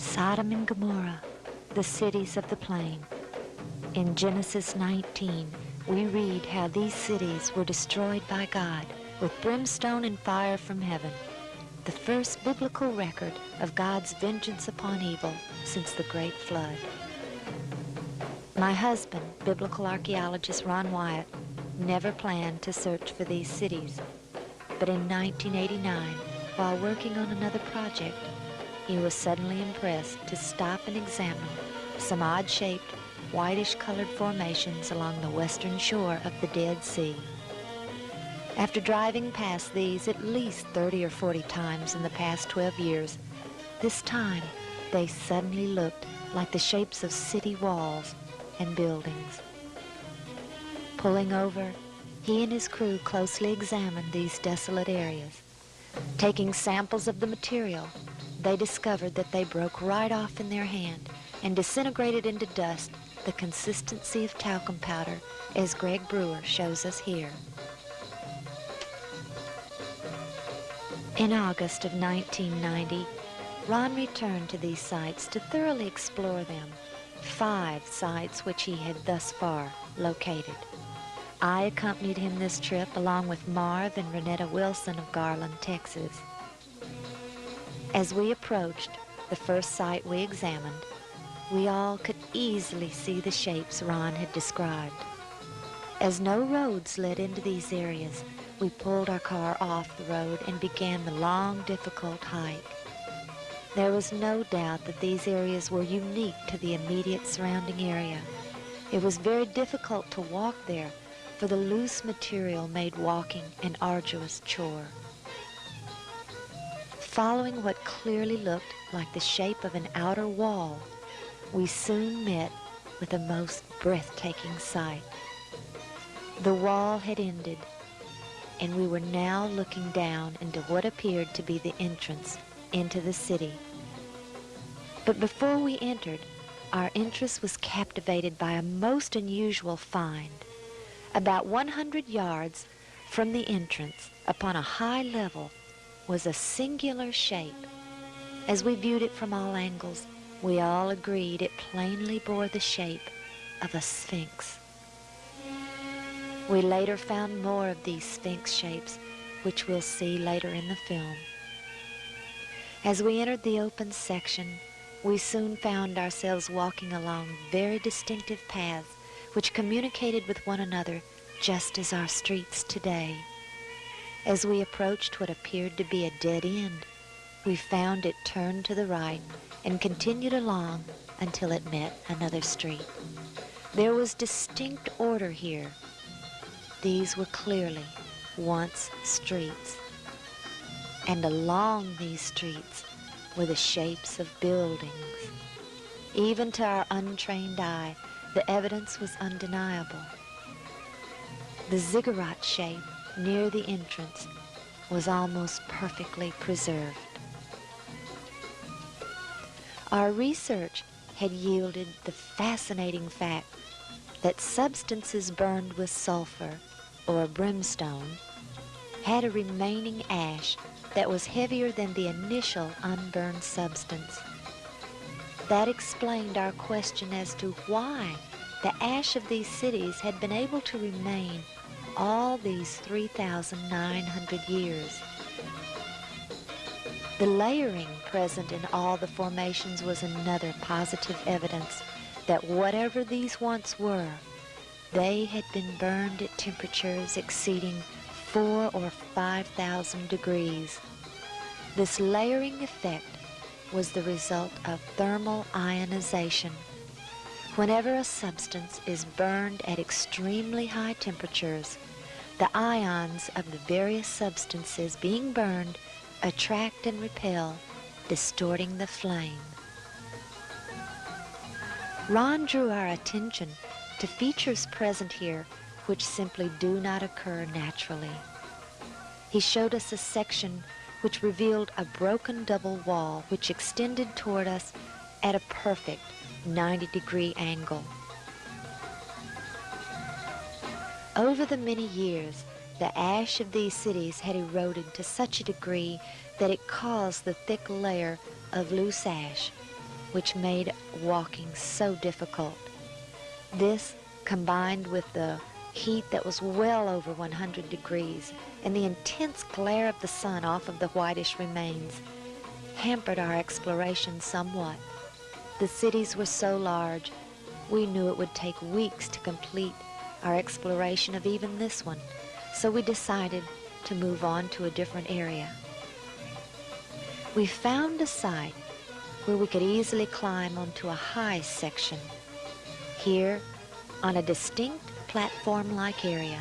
Sodom and Gomarrah, the cities of the plain. In Genesis 19, we read how these cities were destroyed by God with brimstone and fire from heaven, the first biblical record of God's vengeance upon evil since the Great Flood. My husband, biblical archaeologist Ron Wyatt, never planned to search for these cities, but in 1989, while working on another project, he was suddenly impressed to stop and examine some odd-shaped, whitish-colored formations along the western shore of the Dead Sea. After driving past these at least 30 or 40 times in the past 12 years, this time they suddenly looked like the shapes of city walls and buildings. Pulling over, he and his crew closely examined these desolate areas. Taking samples of the material, they discovered that they broke right off in their hand and disintegrated into dust the consistency of talcum powder, as Greg Brewer shows us here. In August of 1990, Ron returned to these sites to thoroughly explore them, 5 sites which he had thus far located. I accompanied him this trip along with Marv and Renetta Wilson of Garland, Texas. As we approached the first site we examined, we all could easily see the shapes Ron had described. As no roads led into these areas, we pulled our car off the road and began the long, difficult hike. There was no doubt that these areas were unique to the immediate surrounding area. It was very difficult to walk there, for the loose material made walking an arduous chore. Following what clearly looked like the shape of an outer wall, we soon met with a most breathtaking sight. The wall had ended, and we were now looking down into what appeared to be the entrance into the city. But before we entered, our interest was captivated by a most unusual find. About 100 yards from the entrance, upon a high level, was a singular shape. As we viewed it from all angles, we all agreed it plainly bore the shape of a sphinx. We later found more of these sphinx shapes, which we'll see later in the film. As we entered the open section, we soon found ourselves walking along very distinctive paths which communicated with one another just as our streets today. As we approached what appeared to be a dead end, we found it turned to the right and continued along until it met another street. There was distinct order here. These were clearly once streets, and along these streets were the shapes of buildings. Even to our untrained eye, the evidence was undeniable. The ziggurat shape near the entrance was almost perfectly preserved. Our research had yielded the fascinating fact that substances burned with sulfur or brimstone had a remaining ash that was heavier than the initial unburned substance. That explained our question as to why the ash of these cities had been able to remain all these 3,900 years. The layering present in all the formations was another positive evidence that whatever these once were, they had been burned at temperatures exceeding 4,000 or 5,000 degrees. This layering effect was the result of thermal ionization. Whenever a substance is burned at extremely high temperatures, the ions of the various substances being burned attract and repel, distorting the flame. Ron drew our attention to features present here which simply do not occur naturally. He showed us a section which revealed a broken double wall which extended toward us at a perfect 90-degree angle. Over the many years, the ash of these cities had eroded to such a degree that it caused the thick layer of loose ash which made walking so difficult. This, combined with the heat that was well over 100 degrees and the intense glare of the sun off of the whitish remains, hampered our exploration somewhat. The cities were so large, we knew it would take weeks to complete our exploration of even this one, so we decided to move on to a different area. We found a site where we could easily climb onto a high section. Here, on a distinct platform-like area,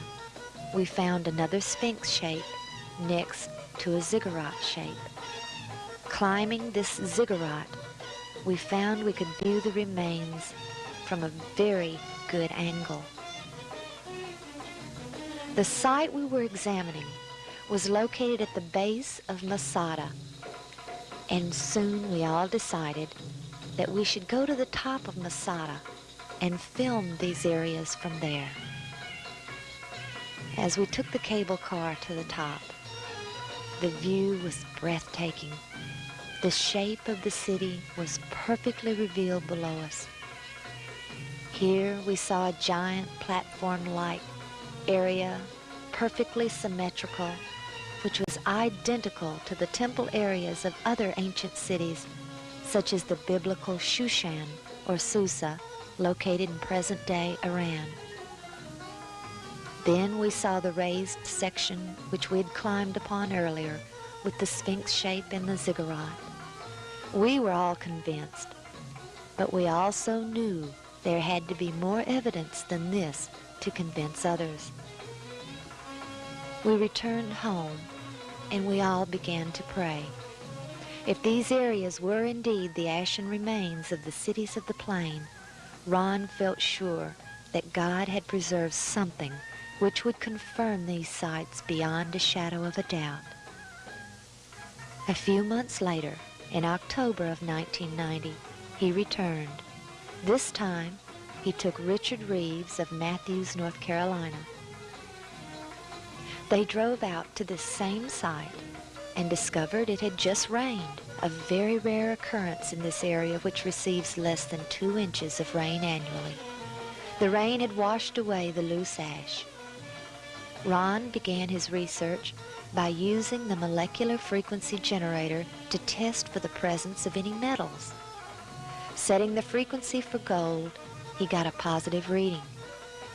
we found another sphinx shape next to a ziggurat shape. Climbing this ziggurat, we found we could view the remains from a very good angle. The site we were examining was located at the base of Masada, and soon we all decided that we should go to the top of Masada and film these areas from there. As we took the cable car to the top, the view was breathtaking. The shape of the city was perfectly revealed below us. Here we saw a giant platform-like area, perfectly symmetrical, which was identical to the temple areas of other ancient cities, such as the biblical Shushan or Susa, located in present-day Iran. Then we saw the raised section which we had climbed upon earlier, with the sphinx shape and the ziggurat. We were all convinced, but we also knew there had to be more evidence than this to convince others. We returned home, and we all began to pray. If these areas were indeed the ashen remains of the cities of the plain, Ron felt sure that God had preserved something which would confirm these sites beyond a shadow of a doubt. A few months later, in October of 1990, he returned. This time, he took Richard Reeves of Matthews, North Carolina. They drove out to this same site and discovered it had just rained, a very rare occurrence in this area which receives less than 2 inches of rain annually. The rain had washed away the loose ash. Ron began his research by using the molecular frequency generator to test for the presence of any metals. Setting the frequency for gold, he got a positive reading.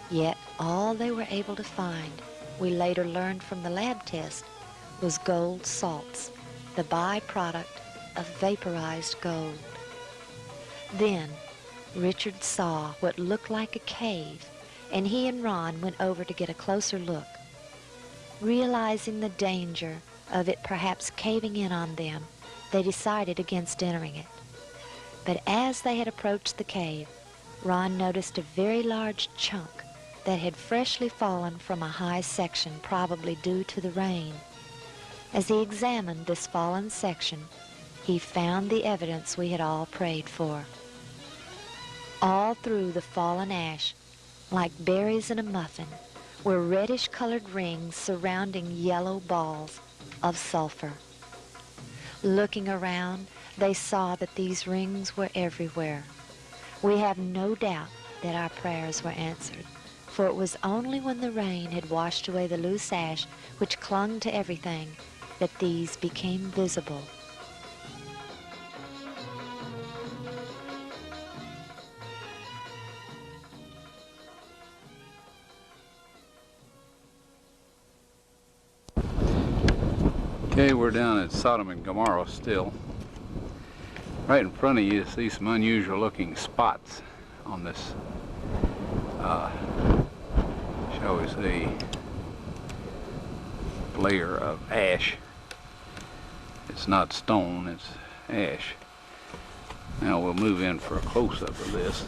Yet all they were able to find, we later learned from the lab test, was gold salts, the byproduct of vaporized gold. Then Richard saw what looked like a cave, and he and Ron went over to get a closer look. Realizing the danger of it perhaps caving in on them, they decided against entering it. But as they had approached the cave, Ron noticed a very large chunk that had freshly fallen from a high section, probably due to the rain. As he examined this fallen section, he found the evidence we had all prayed for. All through the fallen ash, like berries in a muffin, were reddish-colored rings surrounding yellow balls of sulfur. Looking around, they saw that these rings were everywhere. We have no doubt that our prayers were answered, for it was only when the rain had washed away the loose ash which clung to everything that these became visible. Okay, we're down at Sodom and Gomarrah still. Right in front of you see some unusual looking spots on this, shall we say, layer of ash. It's not stone, it's ash. Now we'll move in for a close-up of this.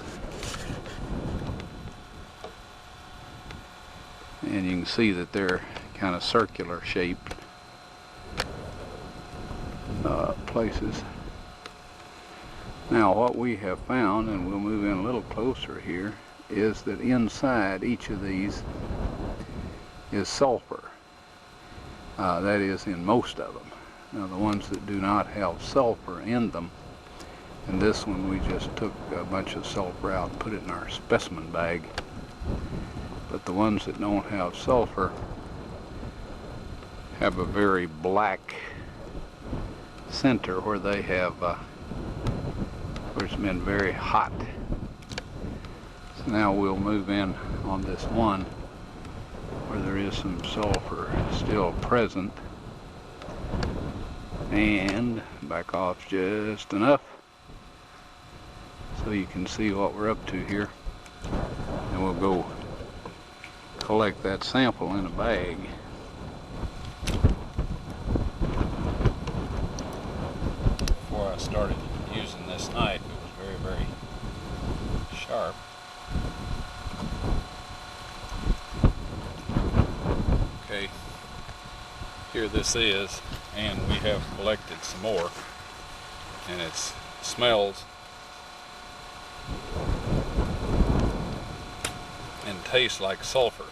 And you can see that they're kind of circular shaped places. Now what we have found, and we'll move in a little closer here, is that inside each of these is sulfur. That is in most of them. Now the ones that do not have sulfur in them And this one we just took a bunch of sulfur out and put it in our specimen bag. But the ones that don't have sulfur have a very black center where they have, where it's been very hot. So now we'll move in on this one where there is some sulfur still present, and back off just enough so you can see what we're up to here, and we'll go collect that sample in a bag. Before I started using this knife, it was very, very sharp. Okay, here this is, and we have collected some more, and it smells and tastes like sulfur.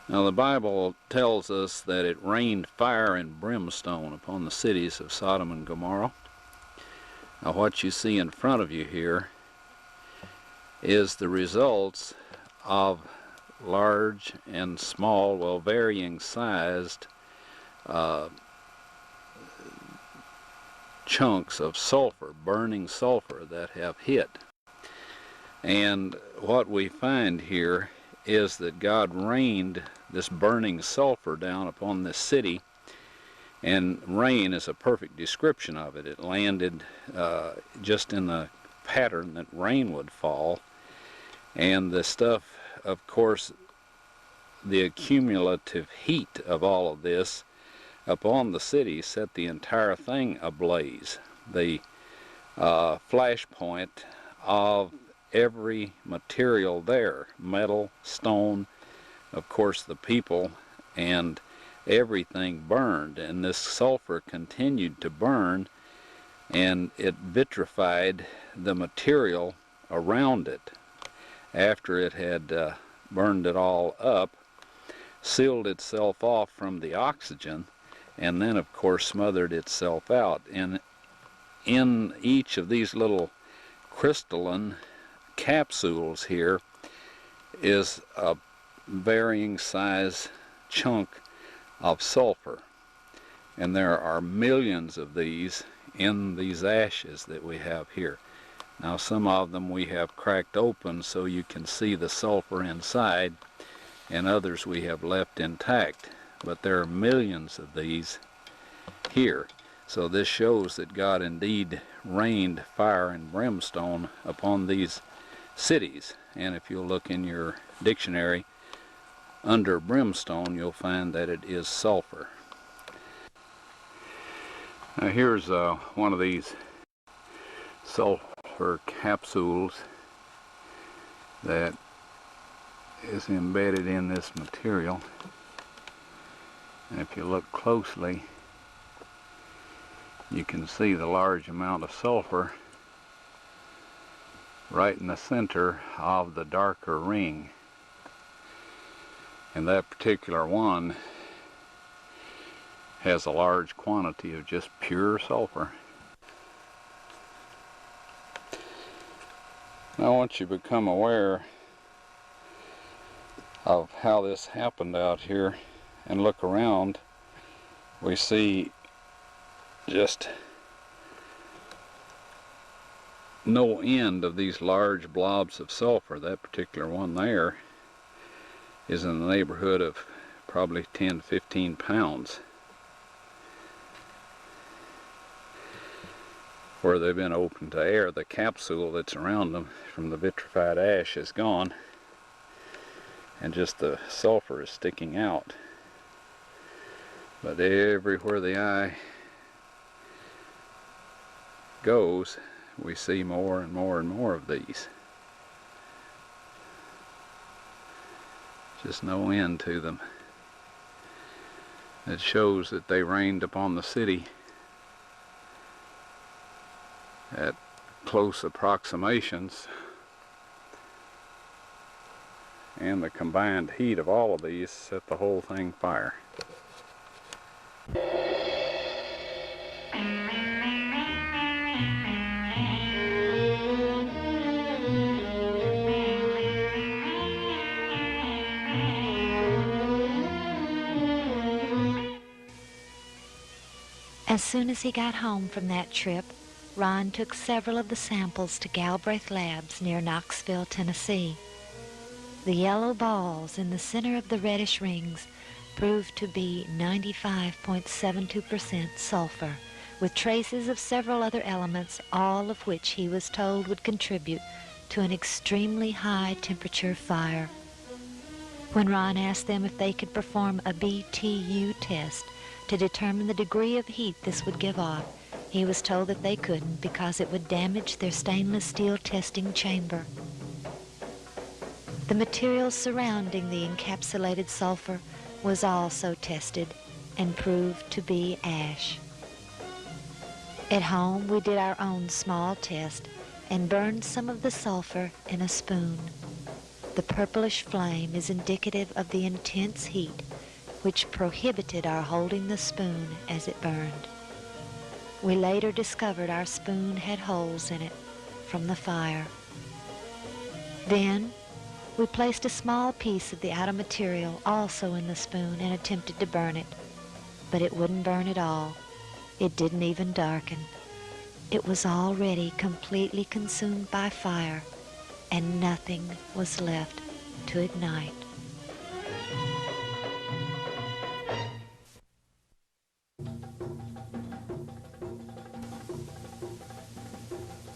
Now the Bible tells us that it rained fire and brimstone upon the cities of Sodom and Gomorrah. Now what you see in front of you here is the results of large and small, well, varying sized chunks of sulfur, burning sulfur that have hit. And what we find here is that God rained this burning sulfur down upon this city, and rain is a perfect description of it. It landed just in the pattern that rain would fall, and the stuff, of course, the accumulative heat of all of this upon the city set the entire thing ablaze. The flash point of every material there, metal, stone, of course the people, and everything burned, and this sulfur continued to burn, and it vitrified the material around it after it had burned it all up, sealed itself off from the oxygen, and then of course smothered itself out. And in each of these little crystalline capsules here is a varying size chunk of sulfur, and there are millions of these in these ashes that we have here. Now some of them we have cracked open so you can see the sulfur inside, and others we have left intact, but there are millions of these here. So this shows that God indeed rained fire and brimstone upon these cities. And if you'll look in your dictionary under brimstone, you'll find that it is sulfur. Now here's one of these sulfur capsules that is embedded in this material, and if you look closely you can see the large amount of sulfur right in the center of the darker ring, and that particular one has a large quantity of just pure sulfur. Now once you become aware of how this happened out here and look around, we see just no end of these large blobs of sulfur. That particular one there is in the neighborhood of probably 10-15 pounds. Where they've been open to air, the capsule that's around them from the vitrified ash is gone, and just the sulfur is sticking out. But everywhere the eye goes, we see more and more and more of these. Just no end to them. It shows that they rained upon the city at close approximations, and the combined heat of all of these set the whole thing fire. As soon as he got home from that trip, Ron took several of the samples to Galbraith Labs near Knoxville, Tennessee. The yellow balls in the center of the reddish rings proved to be 95.72% sulfur, with traces of several other elements, all of which he was told would contribute to an extremely high temperature fire. When Ron asked them if they could perform a BTU test to determine the degree of heat this would give off, he was told that they couldn't because it would damage their stainless steel testing chamber. The material surrounding the encapsulated sulfur was also tested and proved to be ash. At home, we did our own small test and burned some of the sulfur in a spoon. The purplish flame is indicative of the intense heat, which prohibited our holding the spoon as it burned. We later discovered our spoon had holes in it from the fire. Then, we placed a small piece of the outer material also in the spoon and attempted to burn it, but it wouldn't burn at all. It didn't even darken. It was already completely consumed by fire, and nothing was left to ignite.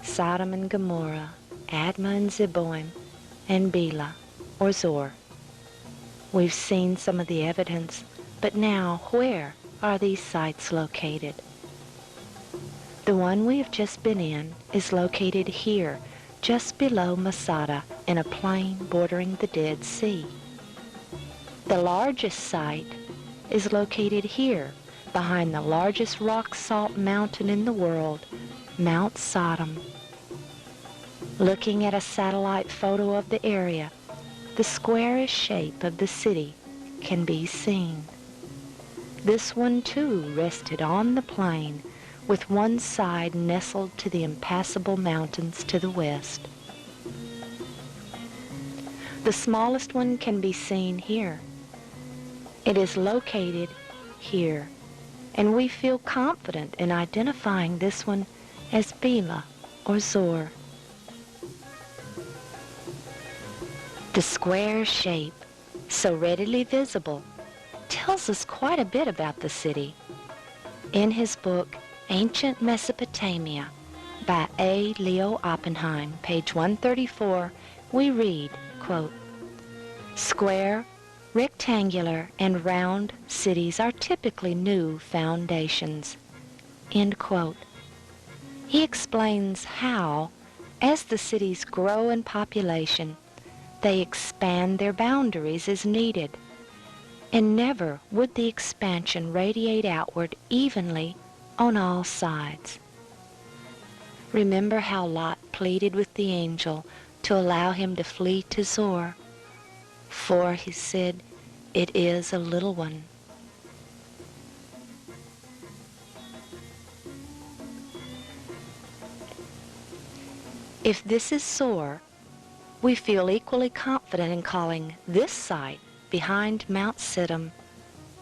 Sodom and Gomarrah, Admah and Zeboim, and Bela, or Zor. We've seen some of the evidence, but now where are these sites located? The one we have just been in is located here, just below Masada, in a plain bordering the Dead Sea. The largest site is located here, behind the largest rock salt mountain in the world, Mount Sodom. Looking at a satellite photo of the area, the squarish shape of the city can be seen. This one too rested on the plain, with one side nestled to the impassable mountains to the west. The smallest one can be seen here. It is located here, and we feel confident in identifying this one as Bela or Zor. The square shape, so readily visible, tells us quite a bit about the city. In his book, Ancient Mesopotamia, by A. Leo Oppenheim, page 134, we read, quote, "Square, rectangular, and round cities are typically new foundations," end quote. He explains how, as the cities grow in population, they expand their boundaries as needed, and never would the expansion radiate outward evenly on all sides. Remember how Lot pleaded with the angel to allow him to flee to Zor, for, he said, it is a little one. If this is Zor, we feel equally confident in calling this site behind Mount Sodom,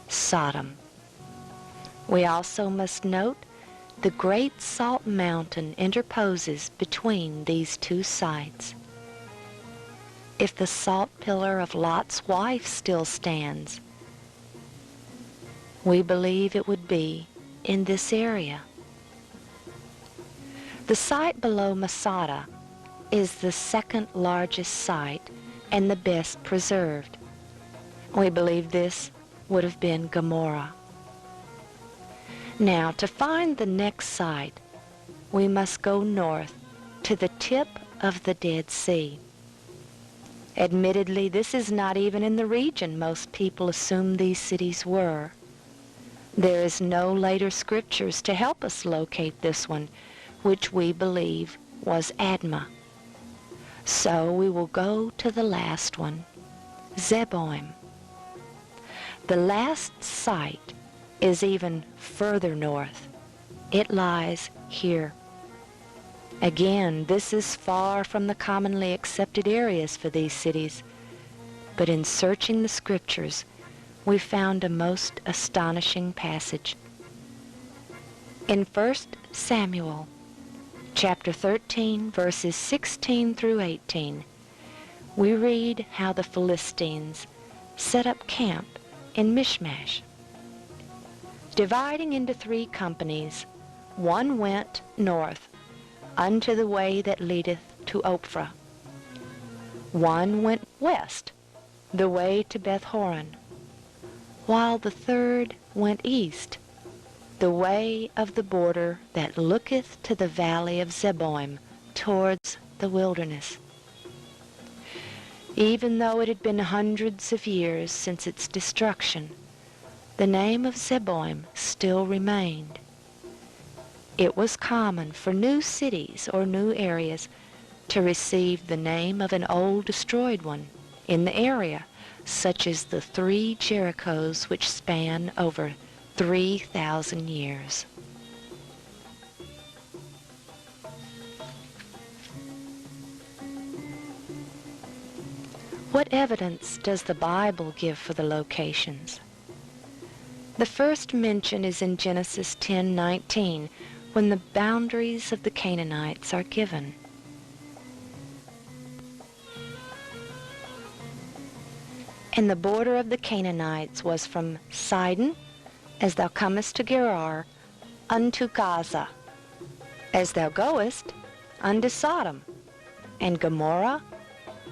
Sodom. We also must note the great salt mountain interposes between these two sites. If the salt pillar of Lot's wife still stands, we believe it would be in this area. The site below Masada is the second largest site and the best preserved. We believe this would have been Gomarrah. Now, to find the next site, we must go north to the tip of the Dead Sea. Admittedly, this is not even in the region most people assume these cities were. There is no later scriptures to help us locate this one, which we believe was Admah. So we will go to the last one, Zeboim. The last site is even further north. It lies here. Again, this is far from the commonly accepted areas for these cities, but in searching the scriptures, we found a most astonishing passage. In 1 Samuel, chapter 13, verses 16 through 18, we read how the Philistines set up camp in Michmash. Dividing into 3 companies, one went north unto the way that leadeth to Ophrah. One went west, the way to Beth-horon, while the 3rd went east, the way of the border that looketh to the valley of Zeboim, towards the wilderness. Even though it had been hundreds of years since its destruction, the name of Zeboim still remained. It was common for new cities or new areas to receive the name of an old destroyed one in the area, such as the 3 Jerichos which span over 3,000 years. What evidence does the Bible give for the locations? The first mention is in Genesis 10:19, when the boundaries of the Canaanites are given. And the border of the Canaanites was from Sidon, as thou comest to Gerar, unto Gaza, as thou goest unto Sodom, and Gomarrah,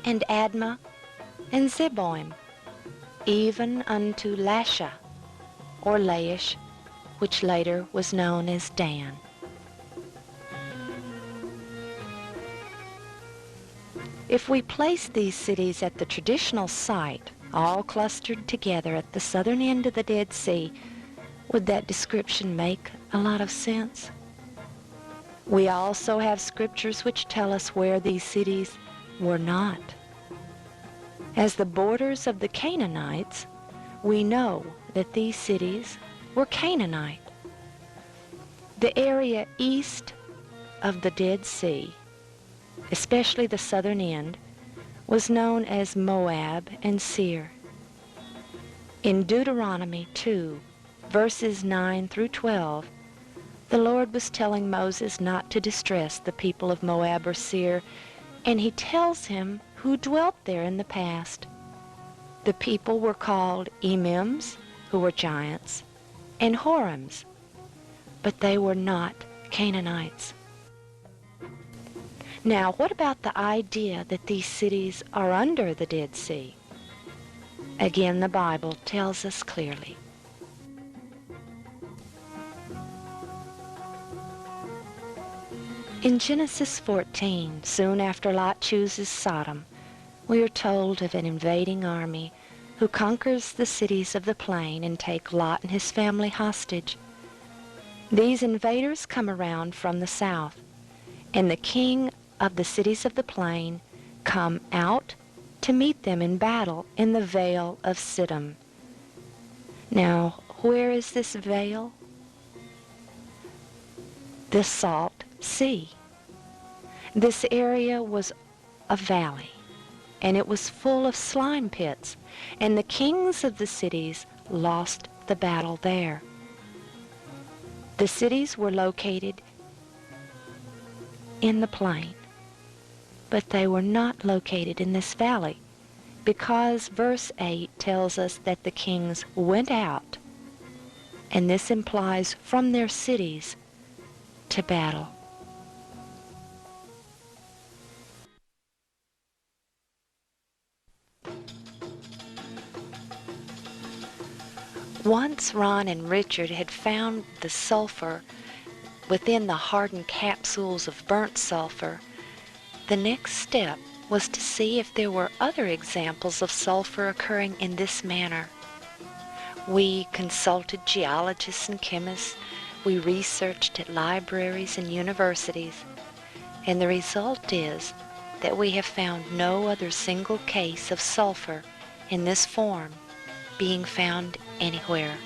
and Admah, and Zeboim, even unto Lasha, or Laish, which later was known as Dan. If we place these cities at the traditional site, all clustered together at the southern end of the Dead Sea, would that description make a lot of sense? We also have scriptures which tell us where these cities were not. As the borders of the Canaanites, we know that these cities were Canaanite. The area east of the Dead Sea, especially the southern end, was known as Moab and Seir. In Deuteronomy 2, verses 9 through 12, the Lord was telling Moses not to distress the people of Moab or Seir, and he tells him who dwelt there in the past. The people were called Emims, who were giants, and Horims, but they were not Canaanites. Now, what about the idea that these cities are under the Dead Sea? Again, the Bible tells us clearly. In Genesis 14, soon after Lot chooses Sodom, we are told of an invading army who conquers the cities of the plain and take Lot and his family hostage. These invaders come around from the south, and the king of the cities of the plain come out to meet them in battle in the Vale of Sodom. Now, where is this vale? The Salt Sea. This area was a valley, and it was full of slime pits, and the kings of the cities lost the battle there. The cities were located in the plain, but they were not located in this valley, because verse 8 tells us that the kings went out, and this implies from their cities to battle. Once Ron and Richard had found the sulfur within the hardened capsules of burnt sulfur, the next step was to see if there were other examples of sulfur occurring in this manner. We consulted geologists and chemists. We researched at libraries and universities, and the result is that we have found no other single case of sulfur in this form being found anywhere.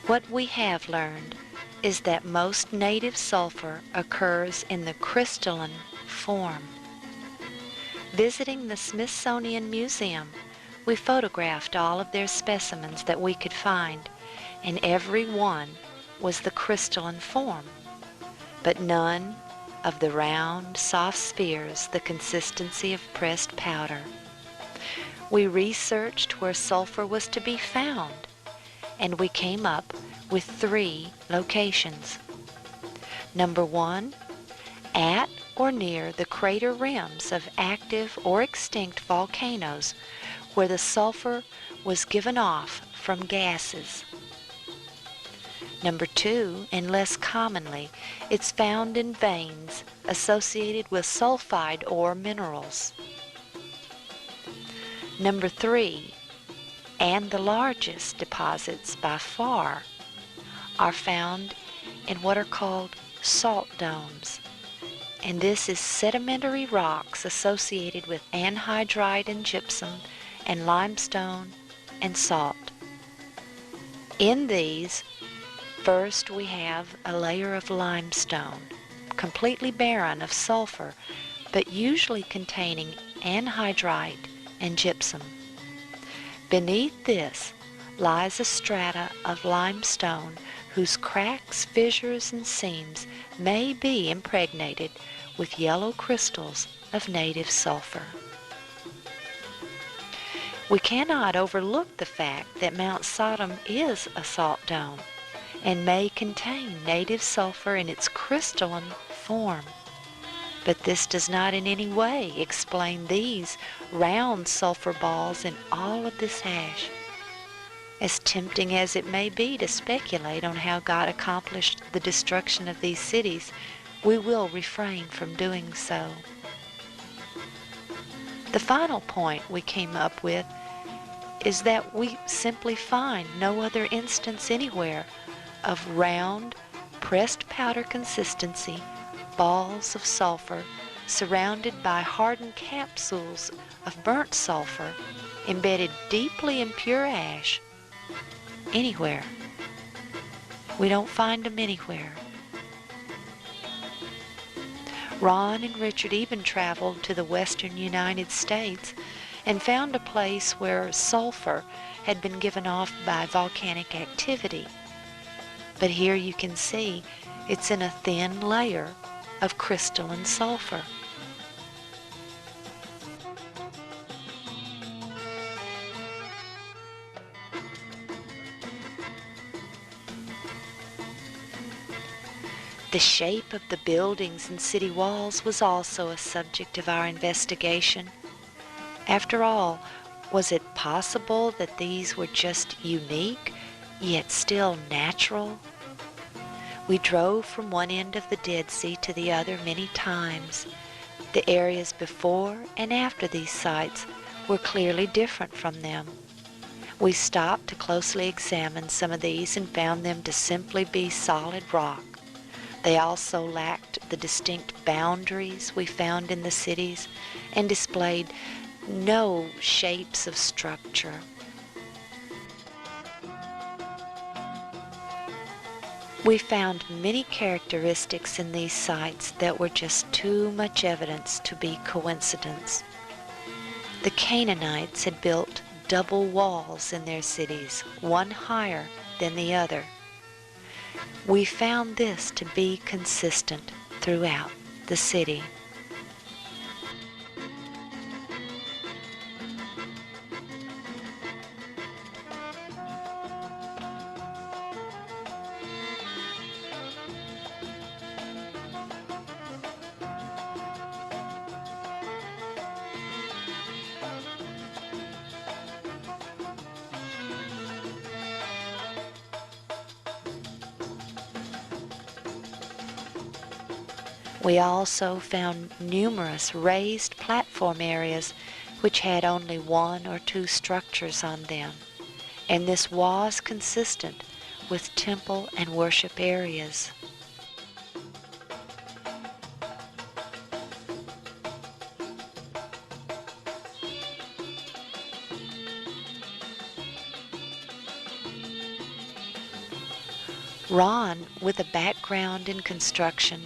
What we have learned is that most native sulfur occurs in the crystalline form. Visiting the Smithsonian Museum, we photographed all of their specimens that we could find, and every one was the crystalline form, but none of the round, soft spheres the consistency of pressed powder. We researched where sulfur was to be found, and we came up with 3 locations. Number 1, at or near the crater rims of active or extinct volcanoes where the sulfur was given off from gases. Number 2, and less commonly, it's found in veins associated with sulfide ore minerals. Number 3, and the largest deposits by far, are found in what are called salt domes. And this is sedimentary rocks associated with anhydrite and gypsum and limestone and salt. In these, first we have a layer of limestone, completely barren of sulfur, but usually containing anhydrite and gypsum. Beneath this lies a strata of limestone whose cracks, fissures, and seams may be impregnated with yellow crystals of native sulfur. We cannot overlook the fact that Mount Sodom is a salt dome and may contain native sulfur in its crystalline form. But this does not in any way explain these round sulfur balls in all of this ash. As tempting as it may be to speculate on how God accomplished the destruction of these cities, we will refrain from doing so. The final point we came up with is that we simply find no other instance anywhere of round, pressed powder consistency balls of sulfur surrounded by hardened capsules of burnt sulfur embedded deeply in pure ash anywhere. We don't find them anywhere. Ron and Richard even traveled to the western United States and found a place where sulfur had been given off by volcanic activity. But here you can see it's in a thin layer of crystalline sulfur. The shape of the buildings and city walls was also a subject of our investigation. After all, was it possible that these were just unique, yet still natural? We drove from one end of the Dead Sea to the other many times. The areas before and after these sites were clearly different from them. We stopped to closely examine some of these and found them to simply be solid rock. They also lacked the distinct boundaries we found in the cities and displayed no shapes of structure. We found many characteristics in these sites that were just too much evidence to be coincidence. The Canaanites had built double walls in their cities, one higher than the other. We found this to be consistent throughout the city. We also found numerous raised platform areas which had only 1 or 2 structures on them, and this was consistent with temple and worship areas. Ron, with a background in construction,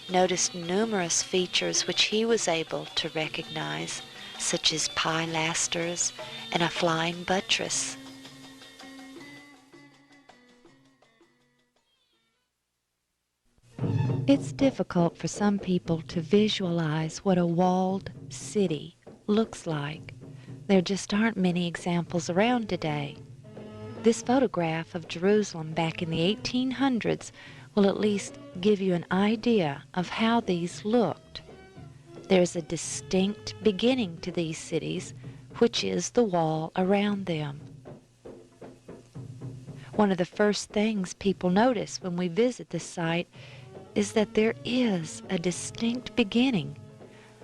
noticed numerous features which he was able to recognize, such as pilasters and a flying buttress. It's difficult for some people to visualize what a walled city looks like. There just aren't many examples around today. This photograph of Jerusalem back in the 1800s will at least give you an idea of how these looked. There's a distinct beginning to these cities, which is the wall around them. One of the first things people notice when we visit this site is that there is a distinct beginning.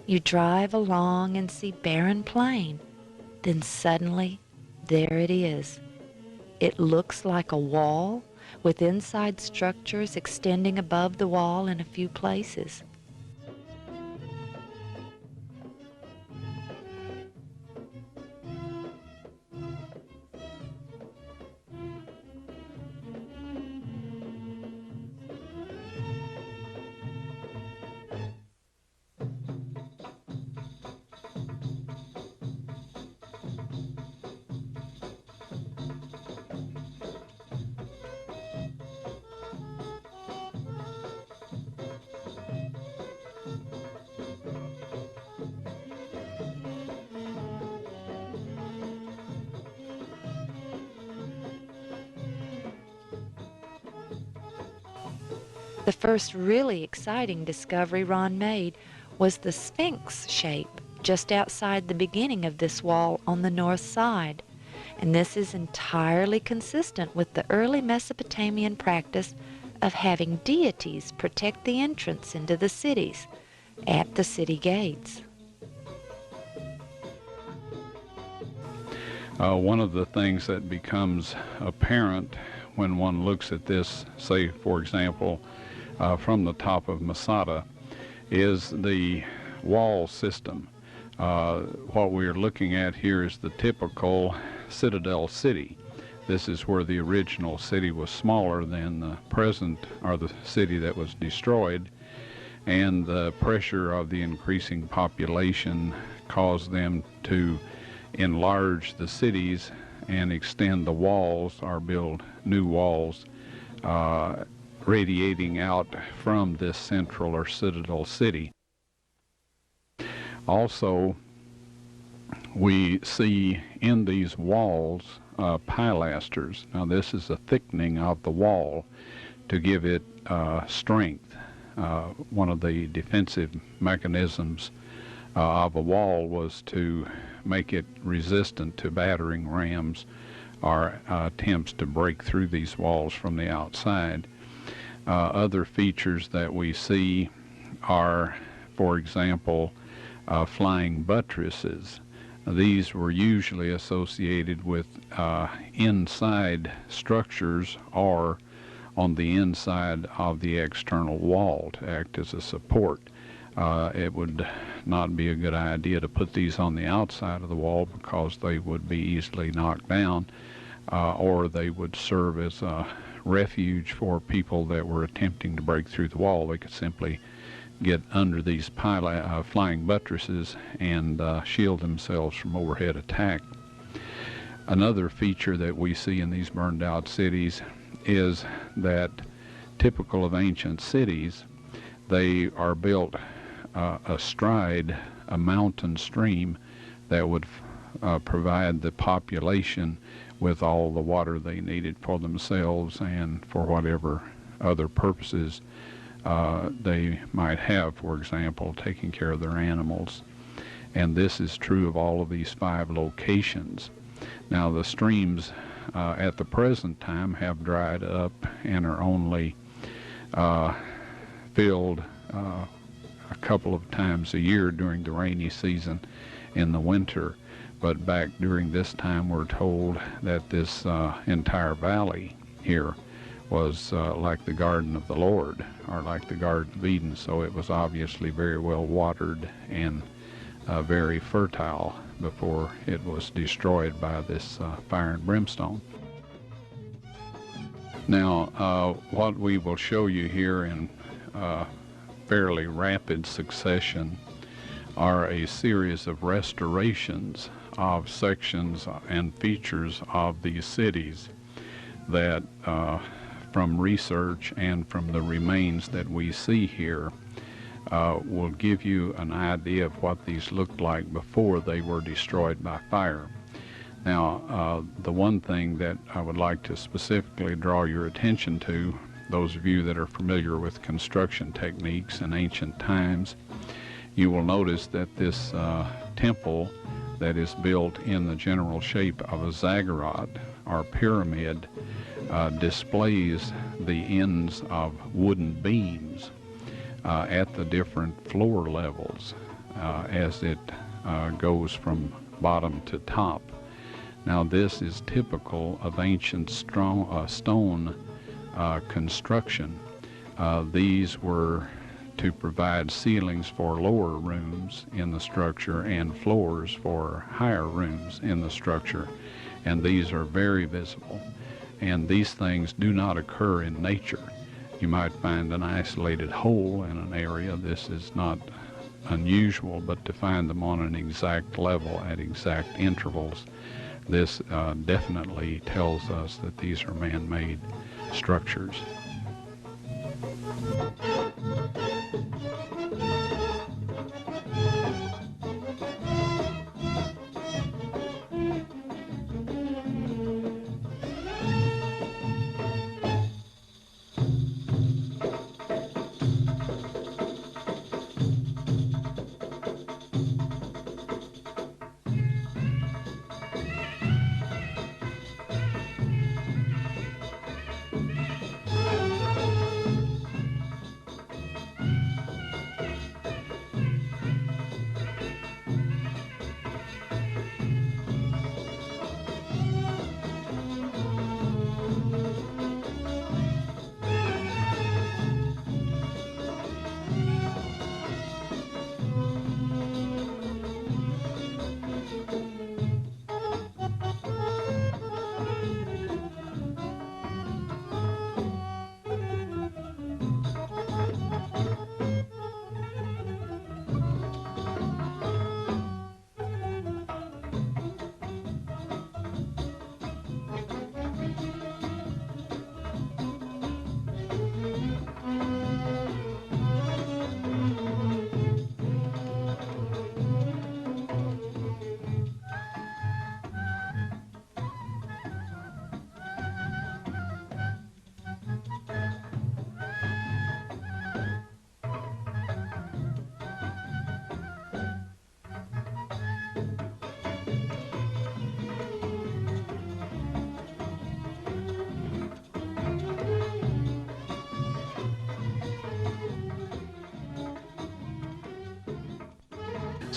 You drive along and see barren plain, then suddenly there it is. It looks like a wall with inside structures extending above the wall in a few places. The first really exciting discovery Ron made was the Sphinx shape just outside the beginning of this wall on the north side. And this is entirely consistent with the early Mesopotamian practice of having deities protect the entrance into the cities at the city gates. One of the things that becomes apparent when one looks at this, say for example, from the top of Masada, is the wall system. What we're looking at here is the typical citadel city. This is where the original city was smaller than the present, or the city that was destroyed, and the pressure of the increasing population caused them to enlarge the cities and extend the walls or build new walls, radiating out from this central or citadel city. Also, we see in these walls pilasters. Now this is a thickening of the wall to give it strength. One of the defensive mechanisms of a wall was to make it resistant to battering rams or attempts to break through these walls from the outside. Other features that we see are, for example, flying buttresses. These were usually associated with inside structures or on the inside of the external wall to act as a support. It would not be a good idea to put these on the outside of the wall because they would be easily knocked down, or they would serve as a refuge for people that were attempting to break through the wall. They could simply get under these flying buttresses and shield themselves from overhead attack. Another feature that we see in these burned out cities is that, typical of ancient cities, they are built astride a mountain stream that would provide the population with all the water they needed for themselves and for whatever other purposes they might have, for example, taking care of their animals. And this is true of all of these 5 locations. Now the streams at the present time have dried up and are only filled a couple of times a year during the rainy season in the winter. But back during this time, we're told that this entire valley here was like the Garden of the Lord, or like the Garden of Eden, so it was obviously very well watered and very fertile before it was destroyed by this fire and brimstone. Now, what we will show you here in fairly rapid succession are a series of restorations of sections and features of these cities that from research and from the remains that we see here will give you an idea of what these looked like before they were destroyed by fire. Now, the one thing that I would like to specifically draw your attention to, those of you that are familiar with construction techniques in ancient times, you will notice that this temple that is built in the general shape of a zaggurat or pyramid displays the ends of wooden beams at the different floor levels as it goes from bottom to top. Now, this is typical of ancient stone construction. These were to provide ceilings for lower rooms in the structure and floors for higher rooms in the structure, and these are very visible. And these things do not occur in nature. You might find an isolated hole in an area. This is not unusual, but to find them on an exact level at exact intervals, this definitely tells us that these are man-made structures.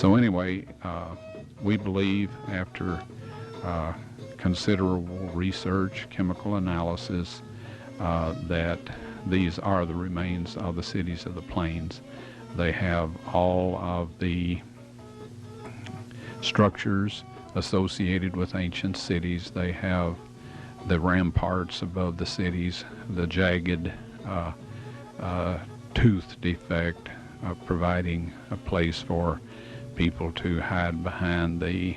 So anyway, we believe after considerable research, chemical analysis, that these are the remains of the cities of the plains. They have all of the structures associated with ancient cities. They have the ramparts above the cities, the jagged tooth defect, providing a place for people to hide behind the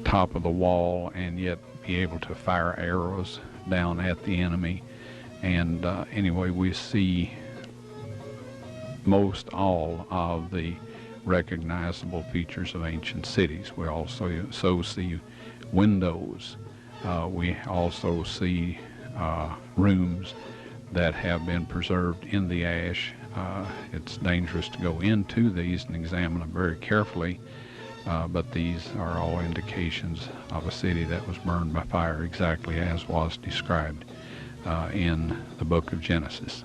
top of the wall and yet be able to fire arrows down at the enemy. And anyway, we see most all of the recognizable features of ancient cities. We also see windows. We also see rooms that have been preserved in the ash. It's dangerous to go into these and examine them very carefully, but these are all indications of a city that was burned by fire, exactly as was described in the book of Genesis.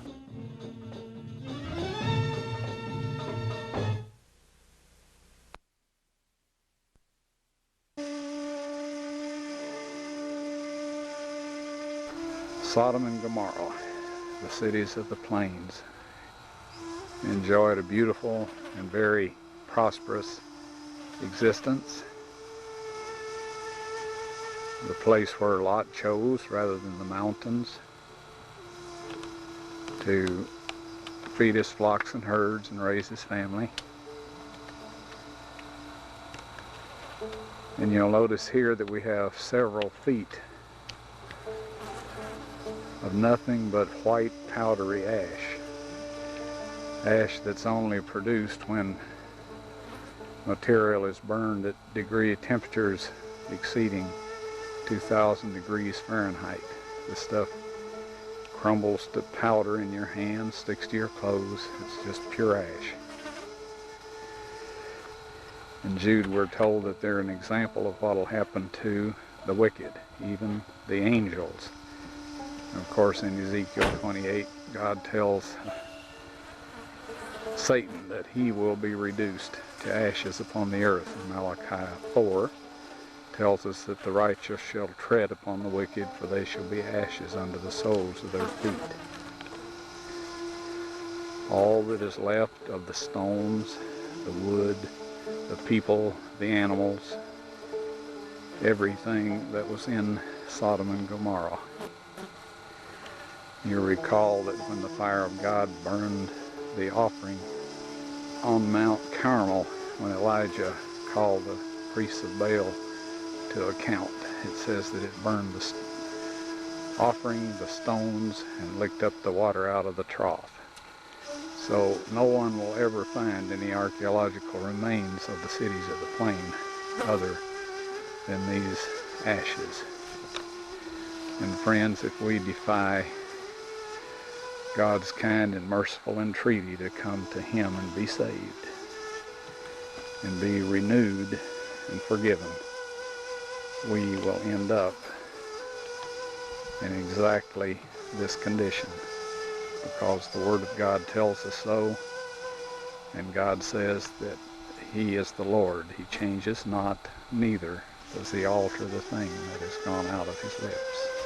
Sodom and Gomarrah, the cities of the plains, enjoyed a beautiful and very prosperous existence. The place where Lot chose, rather than the mountains, to feed his flocks and herds and raise his family. And you'll notice here that we have several feet of nothing but white powdery ash. Ash that's only produced when material is burned at degree temperatures exceeding 2,000 degrees Fahrenheit. This stuff crumbles to powder in your hand, sticks to your clothes. It's just pure ash. In Jude, we're told that they're an example of what will happen to the wicked, even the angels. And of course, in Ezekiel 28, God tells Satan that he will be reduced to ashes upon the earth. And Malachi 4 tells us that the righteous shall tread upon the wicked, for they shall be ashes under the soles of their feet. All that is left of the stones, the wood, the people, the animals, everything that was in Sodom and Gomorrah. You recall that when the fire of God burned the offering on Mount Carmel, when Elijah called the priests of Baal to account, it says that it burned the offering, the stones, and licked up the water out of the trough. So no one will ever find any archaeological remains of the cities of the plain other than these ashes. And friends, if we defy God's kind and merciful entreaty to come to Him and be saved and be renewed and forgiven, we will end up in exactly this condition, because the Word of God tells us so, and God says that He is the Lord. He changes not, neither does He alter the thing that has gone out of His lips.